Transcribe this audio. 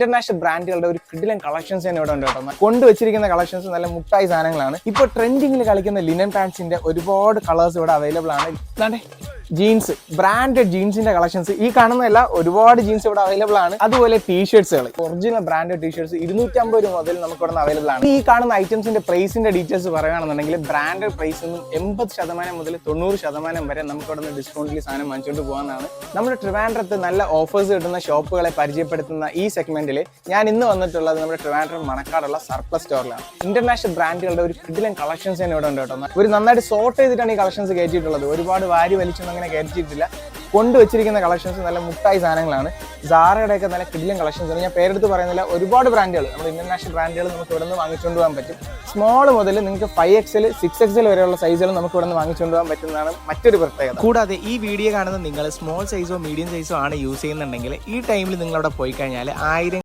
International ബ്രാൻഡുകളുടെ ഒരു കിടിലൻ കളക്ഷൻസ് തന്നെ ഇവിടെ ഉണ്ട് കേട്ടോ. കൊണ്ടുവച്ചിരിക്കുന്ന കളക്ഷൻസ് നല്ല മുട്ടായി സാധനങ്ങളാണ്. ഇപ്പോൾ ട്രെൻഡിങ്ങിൽ കളിക്കുന്ന ലിനൻ പാൻസിന്റെ ഒരുപാട് കളേഴ്സ് ഇവിടെ അവൈലബിൾ ആണ്. ഇതാണ്ട് ജീൻസ്, ബ്രാൻഡഡ് ജീൻസിന്റെ കളക്ഷൻസ് ഈ കാണുന്നതല്ല, ഒരുപാട് ജീൻസ് ഇവിടെ അവൈലബിൾ ആണ്. അതുപോലെ ടീഷർട്സുകൾ, ഒറിജിനൽ ബ്രാൻഡഡ് ടീഷർട്സ് 250 രൂപ മുതൽ നമുക്ക് ഇവിടെ അവൈലബിൾ ആണ്. ഈ കാണുന്ന ഐറ്റംസിന്റെ പ്രൈസിന്റെ ഡീറ്റെയിൽസ് പറയുകയാണെന്നുണ്ടെങ്കിൽ ബ്രാൻഡഡ് പ്രൈസ് 80% മുതൽ 90% വരെ നമുക്ക് ഇവിടെ നിന്ന് ഡിസ്കൗണ്ടിൽ സാധനം വാങ്ങിച്ചുകൊണ്ട് പോകാനാണ്. നമ്മുടെ ട്രിവാൻഡ്രത്ത് നല്ല ഓഫേഴ്സ് കിട്ടുന്ന ഷോപ്പുകളെ പരിചയപ്പെടുത്തുന്ന ഈ സെഗ്മെന്റിൽ ഞാൻ ഇന്ന് വന്നിട്ടുള്ളത് നമ്മുടെ ട്രിവാൻഡ്രം മണക്കാടുള്ള സർപ്ലസ് സ്റ്റോറിലാണ്. ഇന്റർനാഷണൽ ബ്രാൻഡുകളുടെ ഒരു കിടിലൻ കളക്ഷൻസ് തന്നെ ഇവിടെ ഉണ്ട് കേട്ടോ. ഒരു നന്നായിട്ട് സോർട്ട് ചെയ്തിട്ടാണ് ഈ കളക്ഷൻസ് കയറ്റിയിട്ടുള്ളത്. ഒരുപാട് വാരി വലിച്ചൊന്നും അങ്ങനെ കയറ്റിയിട്ടില്ല. കൊണ്ടുവച്ചിരിക്കുന്ന കളക്ഷൻസ് നല്ല മുട്ടായി സാധനങ്ങളാണ്. സാറയുടെ ഒക്കെ നല്ല കിടിലൻ കളക്ഷൻസ് ആണ്. ഞാൻ പേരെടുത്ത് പറയുന്നില്ല, ഒരുപാട് ബ്രാൻഡുകൾ, നമ്മുടെ ഇന്റർനാഷണൽ ബ്രാൻഡുകൾ നമുക്ക് ഇവിടെ നിന്ന് വാങ്ങിച്ചുകൊണ്ട് പോകാൻ പറ്റും. സ്മോൾ മുതൽ നിങ്ങൾക്ക് 5XL 6XL വരെയുള്ള സൈസുകൾ നമുക്ക് ഇവിടെ നിന്ന് വാങ്ങിച്ചുകൊണ്ട് പോകാൻ പറ്റുന്നതാണ് മറ്റൊരു പ്രത്യേകത. കൂടാതെ ഈ വീഡിയോ കാണുന്ന നിങ്ങൾ സ്മോൾ സൈസോ മീഡിയം സൈസോ ആണ് യൂസ് ചെയ്യുന്നുണ്ടെങ്കിൽ ഈ ടൈമിൽ നിങ്ങളവിടെ പോയി കഴിഞ്ഞാൽ 1000